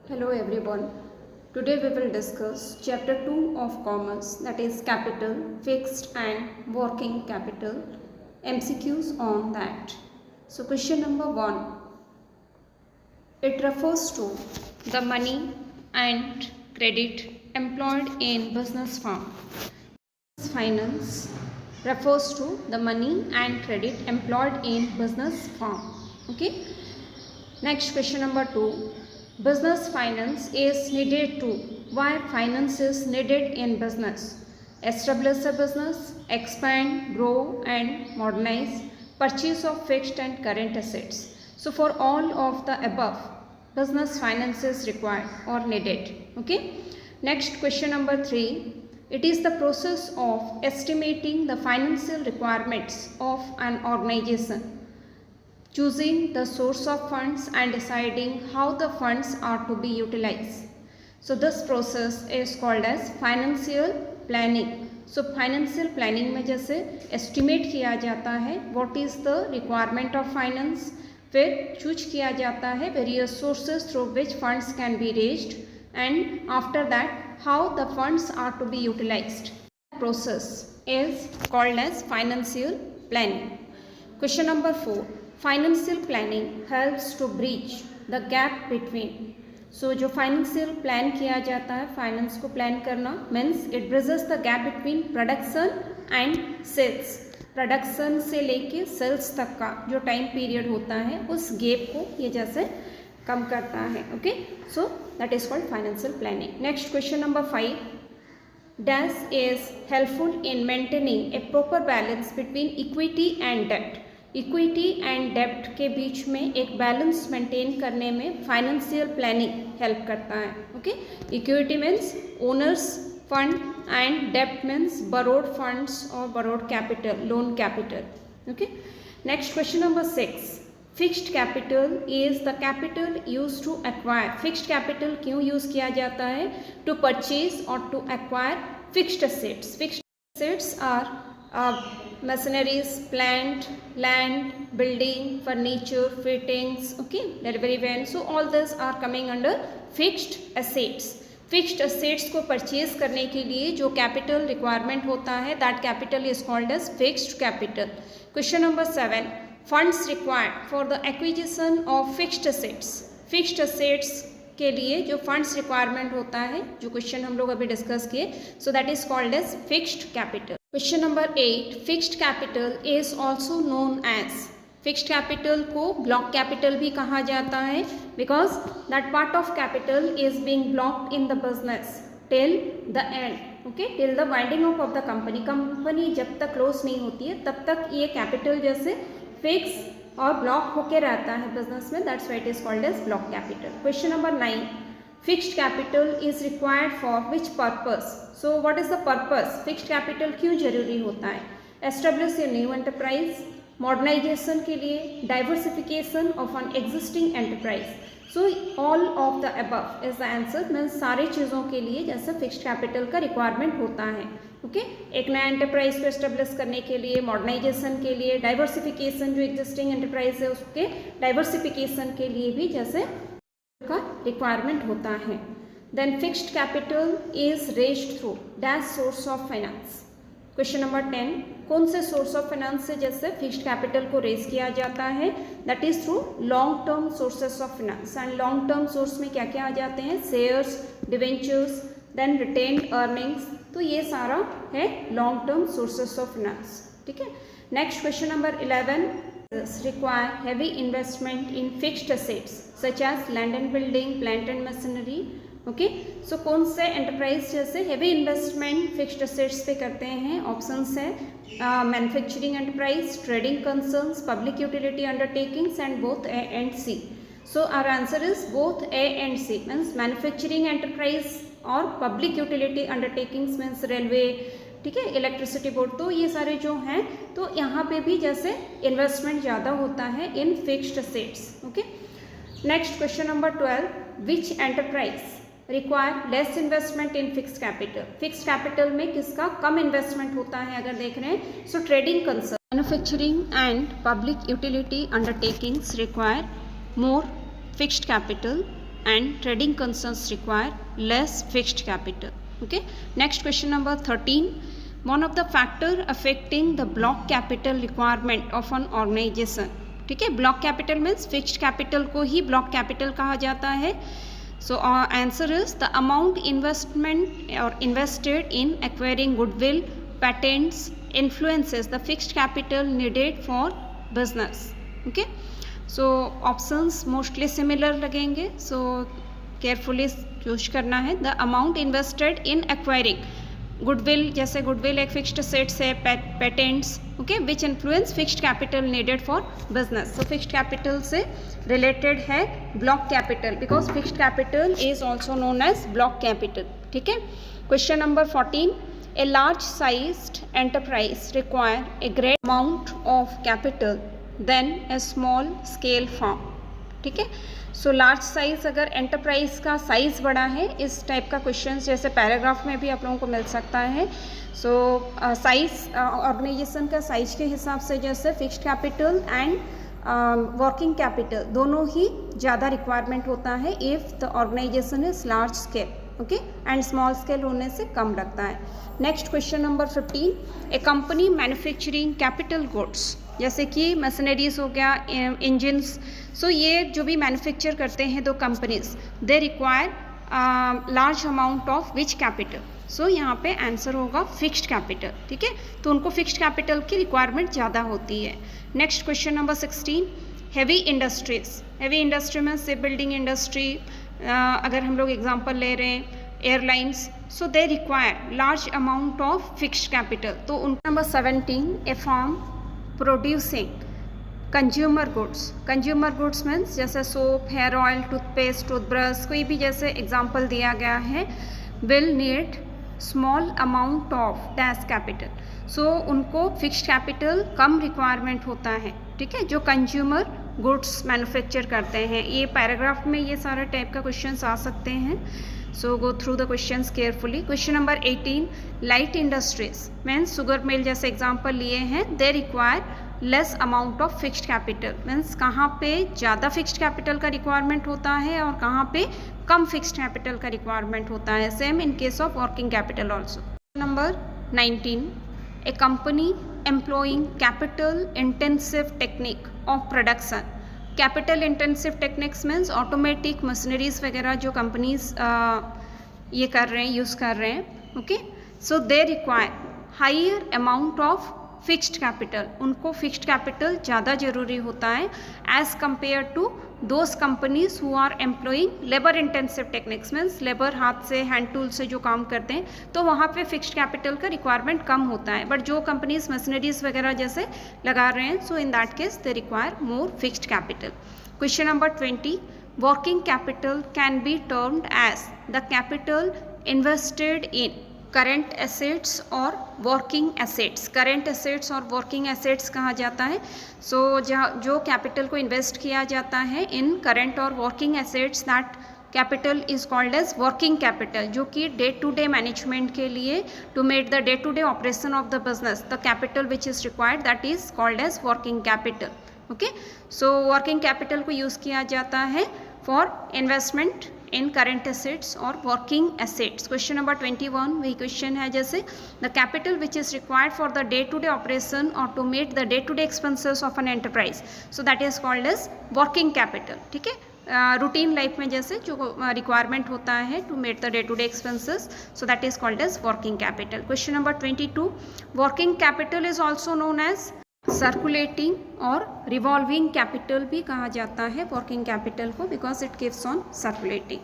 Hello everyone. Today we will discuss chapter 2 of commerce, that is capital, fixed and working capital. MCQs on that. So question number 1. It refers to the money and credit employed in business firm. Finance refers to the money and credit employed in business firm. Okay. Next question number 2. Business finance is needed to. Why finance is needed in business? Establish a business, expand, grow and modernize, purchase of fixed and current assets. So for all of the above, business finance is required or needed. Okay. Next question number 3. It is the process of estimating the financial requirements of an organization, choosing the source of funds and deciding how the funds are to be utilized. So this process is called as financial planning. So financial planning में जैसे estimate किया जाता है what is the requirement of finance, फिर choose किया जाता है various sources through which funds can be raised, and after that how the funds are to be utilized. Process is called as financial planning. Question number 4. Financial planning helps to bridge the gap between. So जो financial plan किया जाता है, finance को plan करना means it bridges the gap between production and sales. Production से लेके sales तक का जो time period होता है उस gap को ये जैसे कम करता है. Okay, so that is called financial planning. Next question number 5. Dash is helpful in maintaining a proper balance between equity and debt. Equity and डेब्ट के बीच में एक बैलेंस मेंटेन करने में फाइनेंशियल प्लानिंग हेल्प करता है. Okay, equity means owners fund and डेब्ट means borrowed funds और borrowed capital, loan capital. Okay. Next question number 6. Fixed capital is the capital use to acquire. Fixed capital क्यों use किया जाता है? To purchase और to acquire fixed assets. Fixed assets are machineries, plant, land, building, furniture, fittings. Okay, delivery van. So all these are coming under fixed assets. Fixed assets को purchase करने के लिए जो capital requirement होता है, that capital is called as fixed capital. Question number 7. Funds required for the acquisition of fixed assets. Fixed assets के लिए जो फंड्स रिक्वायरमेंट होता है, जो क्वेश्चन हम लोग अभी डिस्कस किए, so that is called as fixed capital. Question number 8. Fixed capital is also known as. Fixed capital को ब्लॉक कैपिटल भी कहा जाता है because that part of capital is being blocked in the business till the end. Okay, till the winding up of the company. Company जब तक close नहीं होती है तब तक ये कैपिटल जैसे फिक्स और ब्लॉक होके रहता है बिजनेस में. That's why it is called as block capital. Question number 9. Fixed capital is required for which purpose. So what is the purpose? Fixed capital क्यों जरूरी होता है? Establish a new enterprise, modernisation के लिए, diversification of an existing enterprise. So all of the above is the answer. Means सारी चीज़ों के लिए जैसे फिक्स्ड कैपिटल का रिक्वायरमेंट होता है. ओके, एक नया एंटरप्राइज को एस्टेब्लिश करने के लिए, मॉडर्नाइजेशन के लिए, डाइवर्सिफिकेशन जो एग्जिस्टिंग एंटरप्राइज है उसके डाइवर्सिफिकेशन के लिए भी जैसे का रिक्वायरमेंट होता है. Then fixed capital is raised through dash source of finance. Question number 10. कौन से सोर्स ऑफ फाइनेंस से जैसे फिक्स्ड कैपिटल को रेज किया जाता है? That is through long term sources of finance. And long term source में क्या क्या आ जाते हैं? Shares, debentures, then retained earnings. तो ये सारा है long term sources of finance. ठीक है. Next question number 11. Require heavy investment in fixed assets such as land and building, plant and machinery. Okay, so कौन से एंटरप्राइज जैसे हैवी इन्वेस्टमेंट फिक्स्ड असेट्स पे करते हैं? ऑप्शंस है manufacturing enterprise, trading concerns, public utility undertakings and both A and C. So our answer is both A and C. Means manufacturing enterprise और public utility undertakings means railway, ठीक है, electricity board. तो ये सारे जो हैं तो यहाँ पे भी जैसे इन्वेस्टमेंट ज़्यादा होता है in fixed assets. Okay. Next question number 12. Which enterprise require less investment in fixed capital. Fixed capital में किसका कम इन्वेस्टमेंट होता है अगर देख रहे हैं? सो trading concern, manufacturing and public utility undertakings require more fixed capital, and trading concerns require less fixed capital. Okay, next question number 13. One of the factor affecting the block capital requirement of an organization. ठीक है, block capital means fixed capital को ही block capital कहा जाता है. So answer is the amount investment or invested in acquiring goodwill, patents influences the fixed capital needed for business. Okay, so options mostly similar लगेंगे, so carefully choose करना है. The amount invested in acquiring goodwill, जैसे goodwill एक fixed assets है, patents, okay, which influence fixed capital needed for business. So fixed capital से related है block capital, because fixed capital is also known as block capital. ठीक है. Question number 14. A large sized enterprise require a great amount of capital then a small scale form. ठीक है. So large size, अगर enterprise का size बड़ा है, इस type का क्वेश्चन जैसे पैराग्राफ में भी आप लोगों को मिल सकता है. सो साइज ऑर्गेनाइजेशन का साइज के हिसाब से जैसे fixed capital and working capital दोनों ही ज़्यादा रिक्वायरमेंट होता है if the organisation is large scale, okay, and small scale होने से कम लगता है. Next question number 15. A company manufacturing capital goods, जैसे कि मशीनरीज हो गया, इंजन्स. सो ये जो भी मैन्युफैक्चर करते हैं दो companies, they require large amount of which capital. So यहाँ पे आंसर होगा फिक्स्ड कैपिटल. ठीक है, तो उनको फिक्स्ड कैपिटल की रिक्वायरमेंट ज़्यादा होती है. Next question number 16. Heavy industries. Heavy industry में शिप बिल्डिंग इंडस्ट्री, अगर हम लोग एग्जांपल ले रहे हैं airlines, so they require large amount of fixed capital. तो उनका number 17. A firm producing consumer goods. Consumer goods means जैसे soap, hair oil, toothpaste, toothbrush, कोई भी जैसे एग्जांपल दिया गया है, will need small amount of dash capital. So उनको फिक्स्ड कैपिटल कम रिक्वायरमेंट होता है. ठीक है, जो कंज्यूमर गुड्स मैन्युफैक्चर करते हैं. ये पैराग्राफ में ये सारे टाइप का क्वेश्चंस आ सकते हैं. So go through the questions carefully. Question number 18. Light industries means sugar mill जैसे एग्जांपल लिए हैं, they require less amount of fixed capital. Means कहाँ पे ज़्यादा फिक्स्ड कैपिटल का रिक्वायरमेंट होता है और कहाँ पे कम फिक्स्ड कैपिटल का रिक्वायरमेंट होता है. Same in case of working capital also. Number 19. A company employing capital intensive technique of production. Capital intensive techniques means automatic machineries वगैरह जो कंपनीज ये कर रहे हैं, यूज़ कर रहे हैं. Okay, so they require higher amount of fixed capital. उनको फिक्स्ड कैपिटल ज़्यादा ज़रूरी होता है as compare to those companies who are employing labour intensive techniques. Means labour हाथ से, हैंड टूल से जो काम करते हैं, तो वहाँ पे फिक्स्ड कैपिटल का रिक्वायरमेंट कम होता है. बट जो कंपनीज मशीनरीज वगैरह जैसे लगा रहे हैं, so in that case they require more fixed capital. Question number 20. Working capital can be termed as the capital invested in current assets और वर्किंग एसेट्स. करेंट एसेट्स और वर्किंग एसेट्स कहा जाता है. सो जो कैपिटल को इन्वेस्ट किया जाता है इन करेंट और working assets, that capital is called as working capital, जो कि डे टू डे मैनेजमेंट के लिए, to make the day to day operation of the business, the capital which is required, that is called as working capital. Okay, so working capital को use किया जाता है for investment in current assets और working assets. Question number 21. वही क्वेश्चन है जैसे, the capital which is required for the day to day operation और to meet the day to day expenses of an enterprise, so that is called as working capital. ठीक है, routine life में जैसे जो रिक्वायरमेंट होता है to met the day to day expenses, so that is called as working capital. Question number 22. Working capital is also known as circulating और revolving capital भी कहा जाता है वर्किंग कैपिटल को, because it keeps on circulating.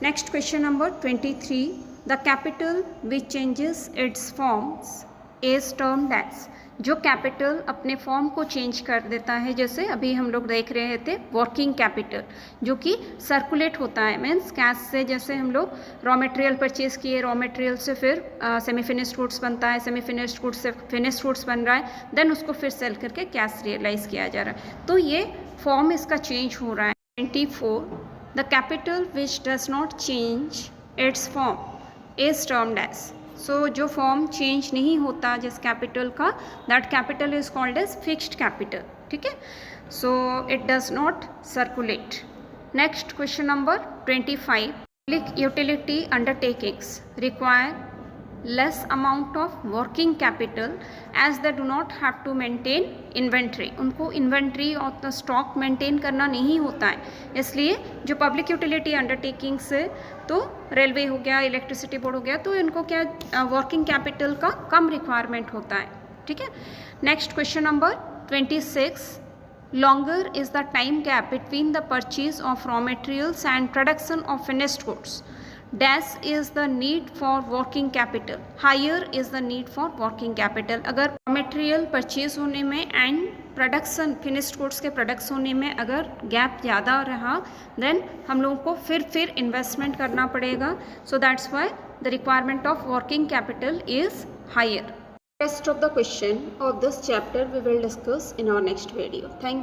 Next question number 23. The capital which changes its forms is termed as. जो capital अपने form को change कर देता है, जैसे अभी हम लोग देख रहे थे वर्किंग कैपिटल, जो कि सर्कुलेट होता है. मीन्स कैश से जैसे हम लोग रॉ मटेरियल परचेज किए, रॉ मटेरियल से फिर सेमी फिनिश्ड गुड्स बनता है, सेमी फिनिश्ड गुड्स से फिनिश्ड गुड्स बन रहा है, देन उसको फिर सेल करके कैश रियलाइज किया जा रहा है. तो ये फॉर्म इसका चेंज हो रहा है. 24. The capital which does not change its form is termed as. So जो फॉर्म चेंज नहीं होता जिस कैपिटल का, that capital is called as fixed capital. ठीक है, so it does not circulate. Next, question number 25. Public utility undertakings require less amount of working capital as they do not have to maintain inventory. उनको inventory और stock maintain करना नहीं होता है, इसलिए जो public utility undertakings है, तो रेलवे हो गया, इलेक्ट्रिसिटी बोर्ड हो गया, तो इनको क्या वर्किंग कैपिटल का कम रिक्वायरमेंट होता है. ठीक है. Next question number 26. Longer is the time gap between the purchase of raw materials and production of finished goods. Dash is the need for working capital. Higher is the need for working capital. अगर raw material purchase होने में and production finished goods के products होने में अगर gap ज़्यादा रहा, then हम लोगों को फिर investment करना पड़ेगा. So that's why the requirement of working capital is higher. Rest of the question of this chapter we will discuss in our next video. Thank you.